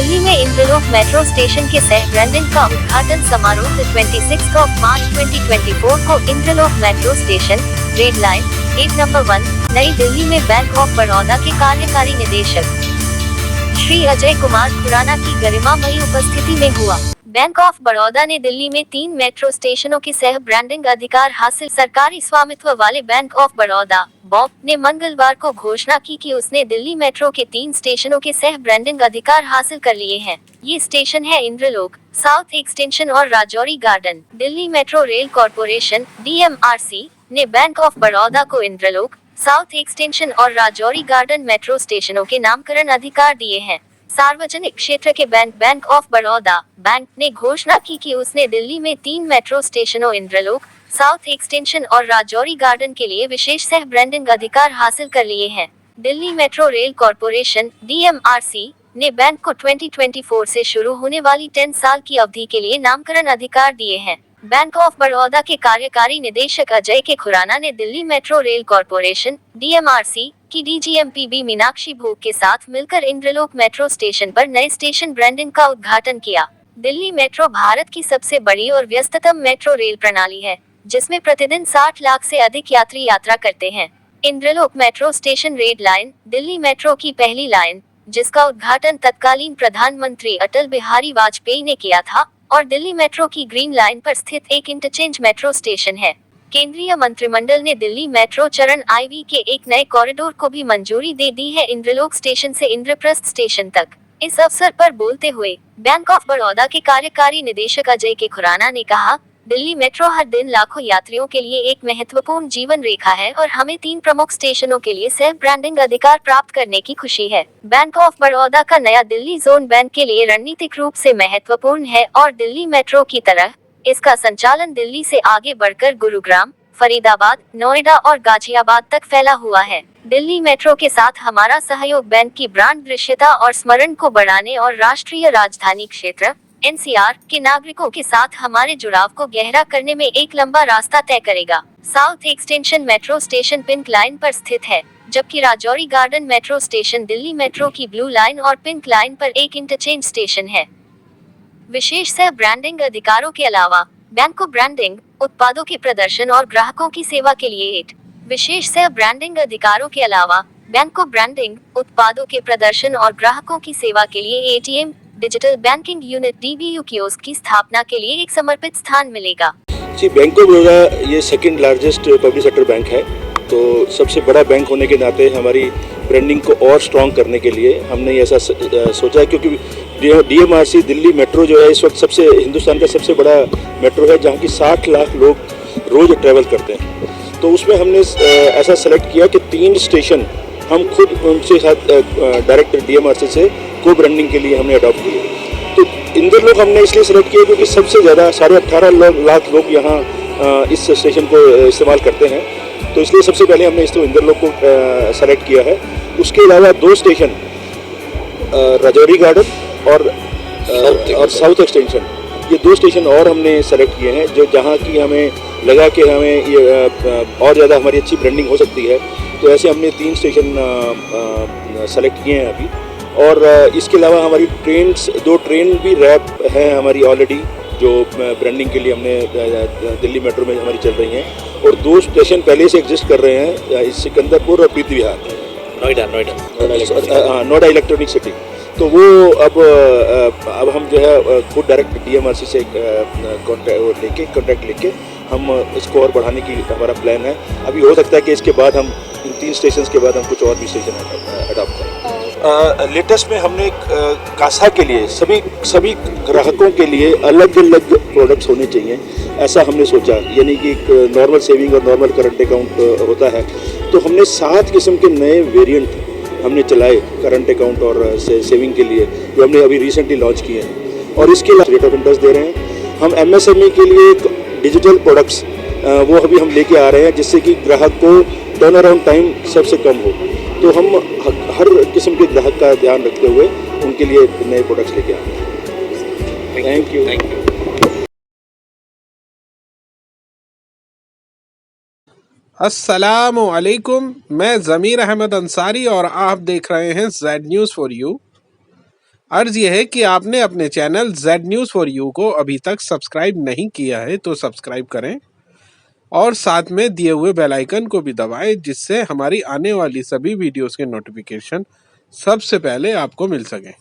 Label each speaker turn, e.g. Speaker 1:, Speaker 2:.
Speaker 1: दिल्ली में Indralok metro station के सह ब्रांडिंग का उद्घाटन समारोह 26 मार्च 2024 को Inderlok metro station red line 8 number 1 New Delhi में बैंक ऑफ बड़ौदा के कार्यकारी निदेशक श्री अजय कुमार खुराना की गरिमामयी उपस्थिति में हुआ। बैंक ऑफ बड़ौदा ने दिल्ली में 3 मेट्रो स्टेशनों की सह ब्रांडिंग अधिकार हासिल सरकारी स्वामित्व वाले बैंक ऑफ बड़ौदा बॉब ने मंगलवार को घोषणा की कि उसने दिल्ली मेट्रो के 3 स्टेशनों के सह ब्रांडिंग अधिकार हासिल कर लिए हैं। ये स्टेशन है इंद्रलोक, साउथ एक्सटेंशन और Rajouri garden. Delhi metro rail corporation DMRC ने बैंक ऑफ बड़ौदा को इंद्रलोक, साउथ एक्सटेंशन और राजौरी गार्डन मेट्रो स्टेशनों के नामकरण अधिकार दिए हैं। सार्वजनिक क्षेत्र के बैंक ऑफ बड़ौदा बैंक ने घोषणा की कि उसने दिल्ली में 3 मेट्रो स्टेशनों इंद्रलोक, साउथ एक्सटेंशन और राजौरी गार्डन के लिए विशेष सह ब्रांडिंग अधिकार हासिल कर लिए हैं। Delhi metro rail corporation DMRC ने बैंक को 2024 से शुरू होने वाली 10 साल की अवधि के लिए नामकरण अधिकार दिए हैं। बैंक ऑफ बड़ौदा के कार्यकारी निदेशक अजय के खुराना ने Delhi metro rail corporation DMRC की DGM PB मीनाक्षी भोग के साथ मिलकर इंद्रलोक मेट्रो स्टेशन पर नए स्टेशन ब्रांडिंग का उद्घाटन किया। दिल्ली मेट्रो भारत की सबसे बड़ी और व्यस्ततम मेट्रो रेल प्रणाली है, जिसमें प्रतिदिन 60 लाख से अधिक यात्री यात्रा करते हैं। Inderlok metro station red line Delhi metro की पहली लाइन, जिसका उद्घाटन तत्कालीन प्रधानमंत्री अटल बिहारी वाजपेयी ने किया था, और दिल्ली मेट्रो की ग्रीन लाइन पर स्थित एक इंटरचेंज मेट्रो स्टेशन है। केंद्रीय मंत्रिमंडल ने दिल्ली मेट्रो चरण IV के एक नए कॉरिडोर को भी मंजूरी दे दी है, इंद्रलोक स्टेशन से इंद्रप्रस्थ स्टेशन तक। इस अवसर पर बोलते हुए बैंक ऑफ बड़ौदा के कार्यकारी निदेशक अजय के खुराना ने कहा, दिल्ली मेट्रो हर दिन लाखों यात्रियों के लिए एक महत्वपूर्ण जीवन रेखा है और हमें 3 प्रमुख स्टेशनों के लिए सेल्फ ब्रांडिंग अधिकार प्राप्त करने की खुशी है। बैंक ऑफ बड़ौदा का नया दिल्ली जोन बैंक के लिए रणनीतिक रूप से महत्वपूर्ण है और दिल्ली मेट्रो की तरह इसका संचालन दिल्ली से आगे बढ़कर गुरुग्राम, फरीदाबाद, नोएडा और गाजियाबाद तक फैला हुआ है। दिल्ली मेट्रो के साथ हमारा सहयोग बैंक की ब्रांड दृश्यता और स्मरण को बढ़ाने और राष्ट्रीय राजधानी क्षेत्र NCR के नागरिकों के साथ हमारे जुड़ाव को गहरा करने में एक लंबा रास्ता तय करेगा। South extension metro station pink line पर स्थित है, जबकि Rajouri garden metro station Delhi metro की ब्लू लाइन और पिंक लाइन पर एक इंटरचेंज स्टेशन है। विशेष सह ब्रांडिंग अधिकारों के अलावा बैंक को ब्रांडिंग, उत्पादों के प्रदर्शन और ग्राहकों की सेवा के लिए 8 विशेष सह ब्रांडिंग अधिकारों के अलावा बैंक को ब्रांडिंग, उत्पादों के प्रदर्शन और ग्राहकों की सेवा के लिए ATM digital banking unit DBU kiosk की स्थापना के लिए एक समर्पित स्थान मिलेगा।
Speaker 2: जी, बैंक ऑफ बड़ौदा ये second largest public sector bank है, तो सबसे बड़ा बैंक होने के नाते हमारी ब्रांडिंग को और स्ट्रॉन्ग करने के लिए हमने ऐसा सोचा है, क्योंकि DMRC दिल्ली मेट्रो जो है इस वक्त हिंदुस्तान का सबसे बड़ा मेट्रो है, जहाँ की 60 लाख लोग रोज ट्रैवल करते हैं। तो उसमें हमने ऐसा सेलेक्ट किया कि 3 स्टेशन हम खुद उनसे साथ डायरेक्ट DMRC से को ब्रांडिंग के लिए हमने अडॉप्ट किए। तो इंद्रलोक हमने इसलिए सेलेक्ट किया क्योंकि सबसे ज़्यादा 18.5 लाख लोग यहाँ इस स्टेशन को इस्तेमाल करते हैं, तो इसलिए सबसे पहले हमने इंद्रलोक को सेलेक्ट किया है। उसके अलावा 2 स्टेशन राजौरी गार्डन और साउथ एक्सटेंशन, ये 2 स्टेशन और हमने सेलेक्ट किए हैं, जो जहाँ की हमें लगा कि हमें ये और ज़्यादा हमारी अच्छी ब्रांडिंग हो सकती है। तो ऐसे हमने 3 स्टेशन सेलेक्ट किए हैं अभी। और इसके अलावा हमारी 2 ट्रेन भी रैप हैं हमारी ऑलरेडी, जो ब्रांडिंग के लिए हमने दिल्ली मेट्रो में हमारी चल रही हैं, और 2 स्टेशन पहले से एग्जिस्ट कर रहे हैं, सिकंदरपुर और प्रीति विहार, नोएडा इलेक्ट्रॉनिक सिटी। तो वो अब हम जो है खुद डायरेक्ट DMRC से कॉन्ट्रैक्ट लेके हम इसको और बढ़ाने की हमारा प्लान है। अभी हो सकता है कि इसके बाद हम इन 3 स्टेशन के बाद हम कुछ और भी स्टेशन अडॉप्ट करें। लेटेस्ट में हमने कासा के लिए सभी ग्राहकों के लिए अलग अलग प्रोडक्ट्स होने चाहिए, ऐसा हमने सोचा। यानी कि एक नॉर्मल सेविंग और नॉर्मल करंट अकाउंट होता है, तो हमने 7 किस्म के नए वेरिएंट हमने चलाए करंट अकाउंट और सेविंग के लिए, जो हमने अभी रिसेंटली लॉन्च किए हैं। और इसके अलावा रेट ऑफ इंटरेस्ट दे रहे हैं। हम MSME के लिए एक डिजिटल प्रोडक्ट्स वो अभी हम लेके आ रहे हैं, जिससे कि ग्राहक को टर्न अराउंड टाइम सबसे कम हो। तो हम हर किस्म के ग्राहक का ध्यान रखते हुए उनके लिए नए प्रोडक्ट्स लेके आ रहे हैं। Thank you.
Speaker 3: अस्सलामु अलैकुम, मैं ज़मीर अहमद अंसारी और आप देख रहे हैं Z News for You। अर्ज यह है कि आपने अपने channel Z News for You को अभी तक सब्सक्राइब नहीं किया है तो सब्सक्राइब करें और साथ में दिए हुए बेल आइकन को भी दबाएं, जिससे हमारी आने वाली सभी वीडियोस के नोटिफिकेशन सबसे पहले आपको मिल सकें।